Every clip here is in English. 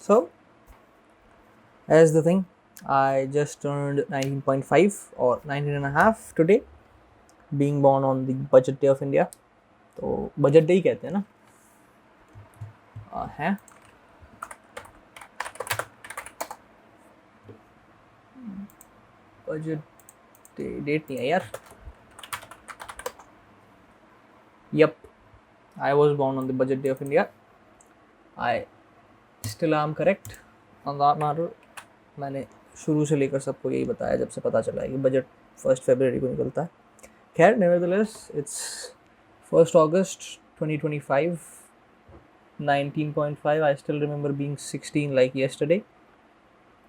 So, as the thing, I just turned 19.5 or 19 and a half today, being born on the budget day of India. तो budget day ही कहते हैं ना है budget day date नहीं है यार Yep, I was born on the budget day of India. I still am correct on that matter. मैंने शुरू से लेकर सबको यही बताया जब से पता चला है कि बजट 1 फरवरी को निकलता है. खैर, nevertheless, it's 1 August 2025, 19.5. I still remember being 16 like yesterday.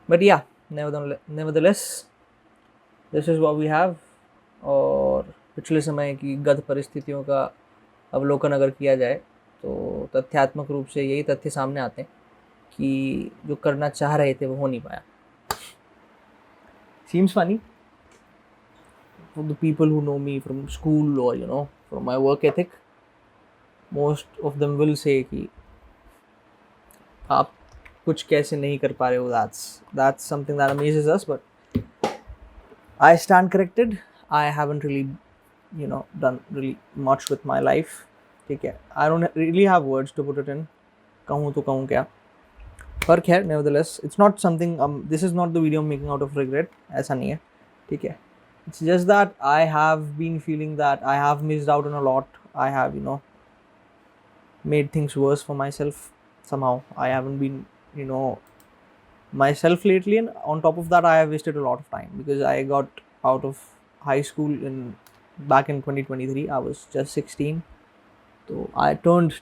But yeah, nevertheless, this is what we have. और पिछले समय की गत परिस्थितियों का अवलोकन अगर किया जाए तो तथ्यात्मक रूप से यही तथ्य सामने आते हैं कि जो करना चाह रहे थे वो हो नहीं पाया. Seems funny for the people who know me from school or from my work ethic. Most of them will say कि आप कुछ कैसे नहीं कर पा रहे हो. That's something that amazes us, but I stand corrected. I haven't really done really much with my life. ठीक है, I don't really have words to put it in. कहूँ तो कहूँ क्या. पर खैर, nevertheless, it's not something. This is not the video I'm making out of regret. ऐसा नहीं है. ठीक है. It's just that I have been feeling that I have missed out on a lot. I have made things worse for myself somehow. I haven't been myself lately, and on top of that, I have wasted a lot of time because I got out of high school back in 2023. I was just 16. So I turned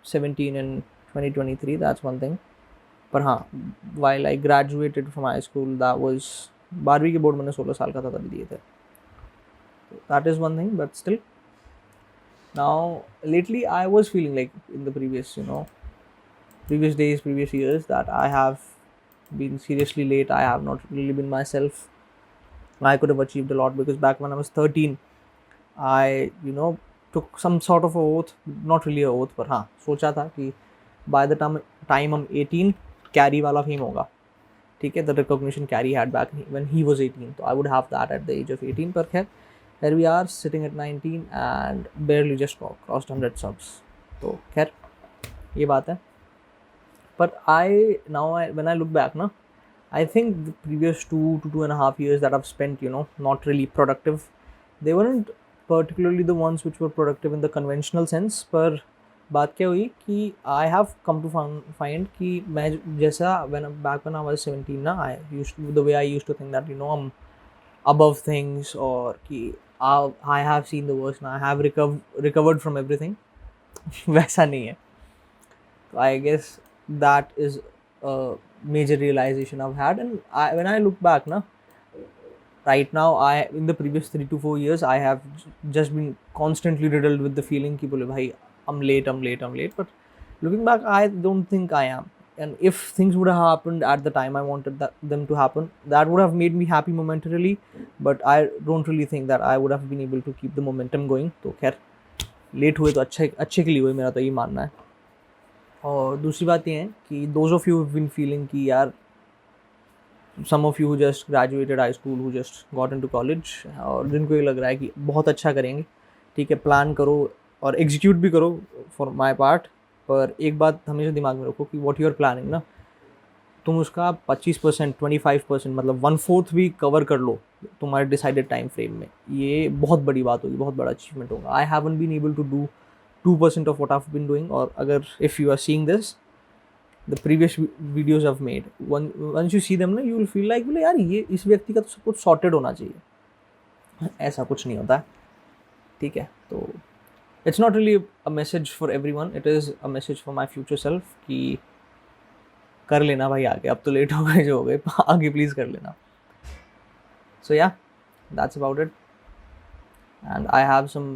17 in 2023. That's one thing. पर हाँ, while I graduated from high school, that was 12वीं के board मैंने 16 साल का था तभी दिए थे. That is one thing, but still. Now lately I was feeling like in the previous days, previous years, that I have been seriously late. I have not really been myself. I could have achieved a lot because back when I was 13, I took some sort of a oath, not really a oath, but हाँ सोचा था कि by the time I'm 18, carry वाला fame होगा. ठीक है, the recognition Carrie had back when he was 18, so I would have that at the age of 18. पर खैर, here we are sitting at 19 and barely just crossed 100 subs. तो खैर ये बात है. But when I look back ना, I think the previous 2.5 years that I've spent not really productive. They weren't particularly the ones which were productive in the conventional sense. पर बात क्या हुई कि I have come to find कि मैं जैसा back when I was 17 ना, the way I used to think that I'm above things, or कि I have seen the worst and I have recovered from everything. वैसा नहीं है. I guess that is a major realization I've had, and when I look back na, right now, in the previous 3 to 4 years, I have just been constantly riddled with the feeling कि बोले भाई I'm late. But looking back, I don't think I am. And if things would have happened at the time I wanted them to happen, that would have made me happy momentarily. But I don't really think that I would have been able to keep the momentum going. तो खैर, late हुए तो अच्छे के लिए हुए, मेरा तो यही मानना है. और दूसरी बात ये है कि those of you who've been feeling कि यार, some of you who just graduated high school, who just got into college, और जिनको ये लग रहा है कि बहुत अच्छा करेंगे, ठीक है, प्लान करो और एग्जीक्यूट भी करो फॉर माई पार्ट. पर एक बात हमेशा दिमाग में रखो कि वॉट यू आर प्लानिंग ना, तुम उसका 25%, 25%, मतलब 1/4 भी कवर कर लो तुम्हारे डिसाइडेड टाइम फ्रेम में, ये बहुत बड़ी बात होगी, बहुत बड़ा अचीवमेंट होगा. I haven't been able to do 2% of what I've been doing. और अगर if you are seeing this, the previous videos I've made, once you see them ना, you will feel like बोले यार ये इस व्यक्ति का तो सब कुछ sorted होना चाहिए. ऐसा कुछ नहीं होता. ठीक है, तो it's not really a message for everyone. It is a message for my future self कि कर लेना भाई आगे, अब तो लेट हो गए जो हो गए, आगे प्लीज़ कर लेना. So yeah, that's about it. And I have some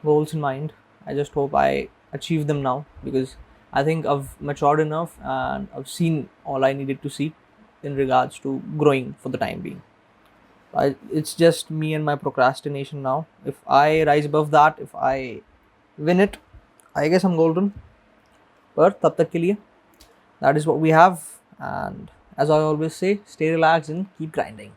goals in mind. I just hope I achieve them now, because I think I've matured enough and I've seen all I needed to see in regards to growing for the time being. It's just me and my procrastination now. If I rise above that, if I win it, I guess I'm golden. पर तब तक के लिए that is what we have. And as I always say, stay relaxed and keep grinding.